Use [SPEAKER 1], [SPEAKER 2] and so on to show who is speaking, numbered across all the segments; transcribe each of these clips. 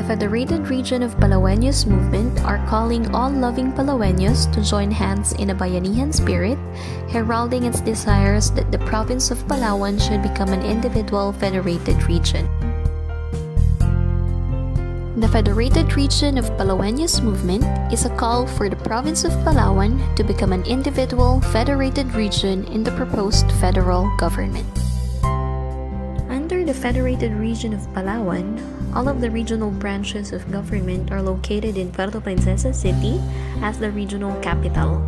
[SPEAKER 1] The Federated region of Palawenyos movement are calling all loving Palawenyos to join hands in a bayanihan spirit, heralding its desires that the province of Palawan should become an individual federated region. The Federated region of Palawenyos movement is a call for the province of Palawan to become an individual federated region in the proposed federal government. Under the Federated region of Palawan, all of the regional branches of government are located in Puerto Princesa City as the regional capital.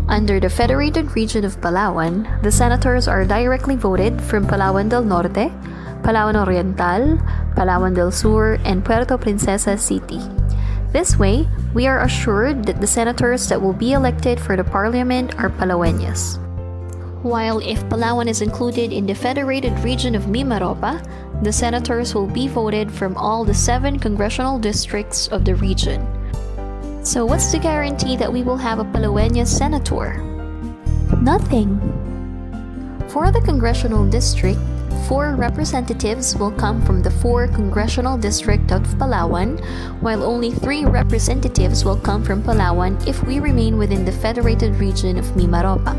[SPEAKER 1] Under the Federated region of Palawan, the senators are directly voted from Palawan del Norte, Palawan Oriental, Palawan del Sur, and Puerto Princesa City. This way, we are assured that the senators that will be elected for the parliament are Palawenyos. While if Palawan is included in the Federated region of Mimaropa, the senators will be voted from all the 7 congressional districts of the region. So what's the guarantee that we will have a Palawenyos senator? Nothing. For the congressional district, 4 representatives will come from the 4 congressional district of Palawan, while only 3 representatives will come from Palawan if we remain within the Federated region of Mimaropa.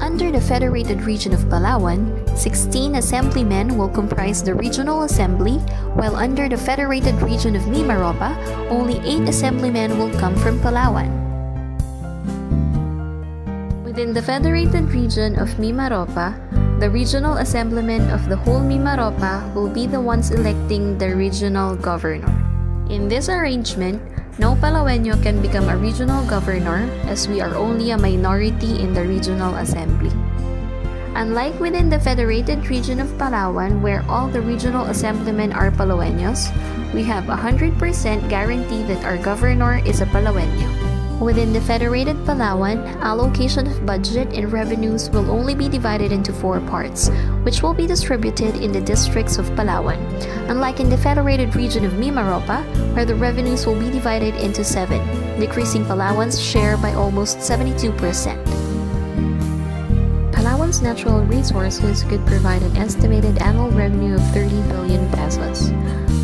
[SPEAKER 1] Under the Federated region of Palawan, 16 assemblymen will comprise the regional assembly, while under the Federated region of Mimaropa, only 8 assemblymen will come from Palawan. Within the Federated region of Mimaropa, the regional assemblymen of the whole Mimaropa will be the ones electing the regional governor. In this arrangement, no Palaweño can become a regional governor as we are only a minority in the regional assembly. Unlike within the Federated region of Palawan where all the regional assemblymen are Palaweños, we have 100% guarantee that our governor is a Palaweño. Within the Federated Palawan, allocation of budget and revenues will only be divided into 4 parts, which will be distributed in the districts of Palawan, unlike in the Federated region of Mimaropa, where the revenues will be divided into 7, decreasing Palawan's share by almost 72%. Palawan's natural resources could provide an estimated annual revenue of 30 billion pesos.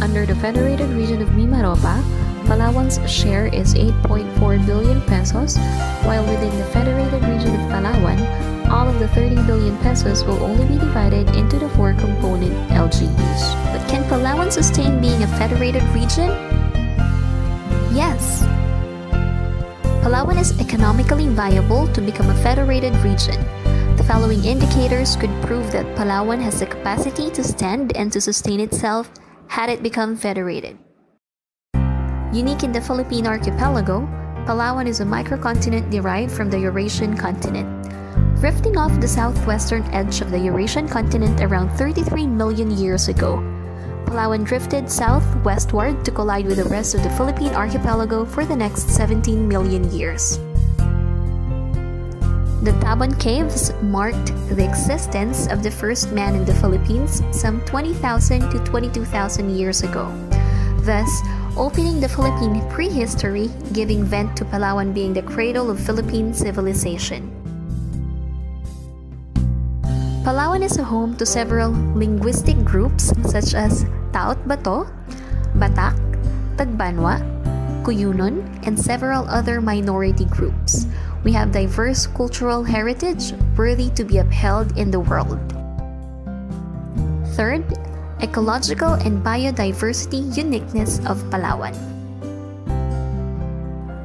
[SPEAKER 1] Under the Federated region of Mimaropa, Palawan's share is 8.4 billion pesos, while within the Federated region of Palawan, all of the 30 billion pesos will only be divided into the 4 component LGUs. But can Palawan sustain being a federated region? Yes. Palawan is economically viable to become a federated region. The following indicators could prove that Palawan has the capacity to stand and to sustain itself had it become federated. Unique in the Philippine archipelago, Palawan is a microcontinent derived from the Eurasian continent. Drifting off the southwestern edge of the Eurasian continent around 33 million years ago, Palawan drifted southwestward to collide with the rest of the Philippine archipelago for the next 17 million years. The Tabon Caves marked the existence of the first man in the Philippines some 20,000 to 22,000 years ago, thus opening the Philippine prehistory, giving vent to Palawan being the cradle of Philippine civilization. Palawan is a home to several linguistic groups such as Taot Bato, Batak, Tagbanwa, Cuyunon, and several other minority groups. We have diverse cultural heritage worthy to be upheld in the world. Third, ecological and biodiversity uniqueness of Palawan.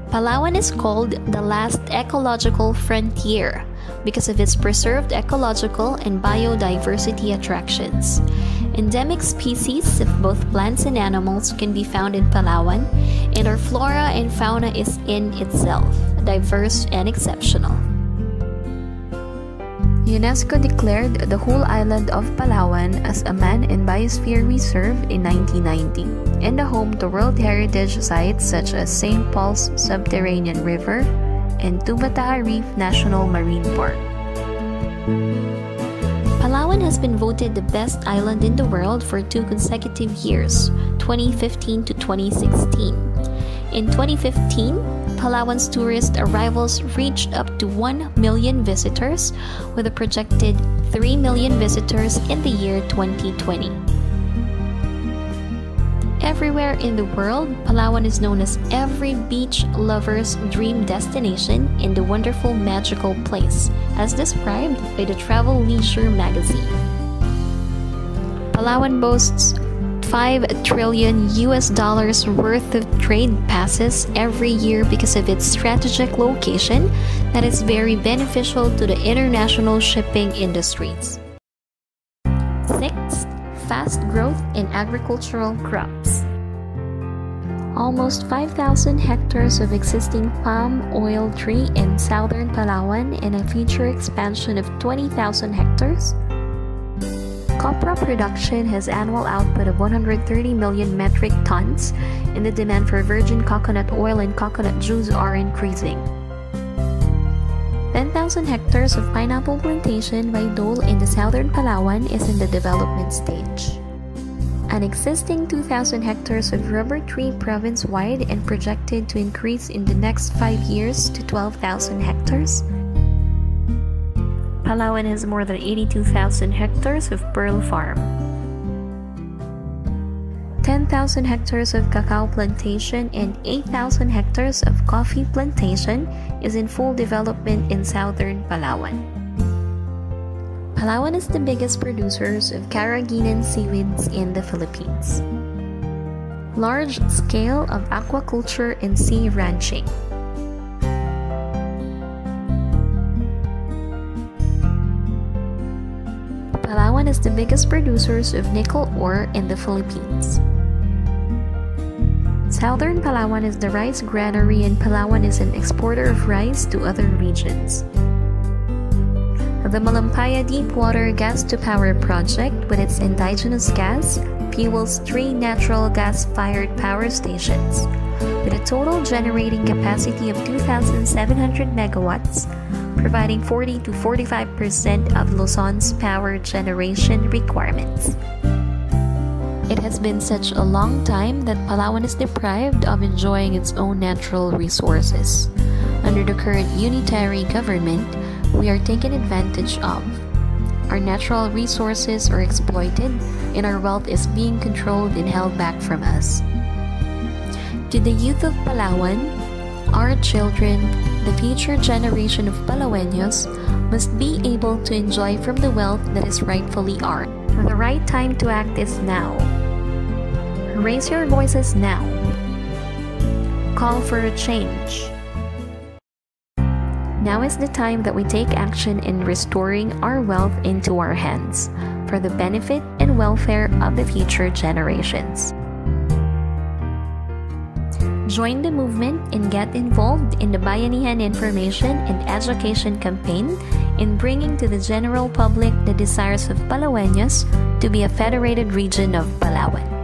[SPEAKER 1] Palawan is called the last ecological frontier because of its preserved ecological and biodiversity attractions. Endemic species of both plants and animals can be found in Palawan, and our flora and fauna is in itself diverse and exceptional. UNESCO declared the whole island of Palawan as a Man and Biosphere Reserve in 1990 and a home to World Heritage Sites such as St. Paul's Subterranean River and Tubataha Reef National Marine Park. Palawan has been voted the best island in the world for 2 consecutive years, 2015 to 2016. In 2015, Palawan's tourist arrivals reached up to 1 million visitors, with a projected 3 million visitors in the year 2020. everywhere in the world, Palawan is known as every beach lover's dream destination in the wonderful magical place, as described by the Travel Leisure magazine. Palawan boasts $5 trillion worth of trade passes every year because of its strategic location that is very beneficial to the international shipping industries. 6. Fast growth in agricultural crops. Almost 5,000 hectares of existing palm oil tree in southern Palawan and a future expansion of 20,000 hectares. Copra production has annual output of 130 million metric tons, and the demand for virgin coconut oil and coconut juice are increasing. 10,000 hectares of pineapple plantation by Dole in the southern Palawan is in the development stage. An existing 2,000 hectares of rubber tree province-wide and projected to increase in the next 5 years to 12,000 hectares. Palawan has more than 82,000 hectares of pearl farm. 10,000 hectares of cacao plantation and 8,000 hectares of coffee plantation is in full development in southern Palawan. Palawan is the biggest producers of Carrageenan seaweeds in the Philippines. Large scale of aquaculture and sea ranching. Palawan is the biggest producers of nickel ore in the Philippines. Southern Palawan is the rice granary, and Palawan is an exporter of rice to other regions. The Malampaya Deepwater Gas-to-Power project, with its indigenous gas, fuels 3 natural gas-fired power stations, with a total generating capacity of 2,700 megawatts, providing 40 to 45% of Luzon's power generation requirements. It has been such a long time that Palawan is deprived of enjoying its own natural resources. Under the current unitary government, we are taken advantage of. Our natural resources are exploited, and our wealth is being controlled and held back from us. To the youth of Palawan, our children, the future generation of Palawenyos, must be able to enjoy from the wealth that is rightfully ours. The right time to act is now. Raise your voices now. Call for a change. Now is the time that we take action in restoring our wealth into our hands for the benefit and welfare of the future generations. Join the movement and get involved in the Bayanihan Information and Education Campaign in bringing to the general public the desires of Palawenyos to be a federated region of Palawan.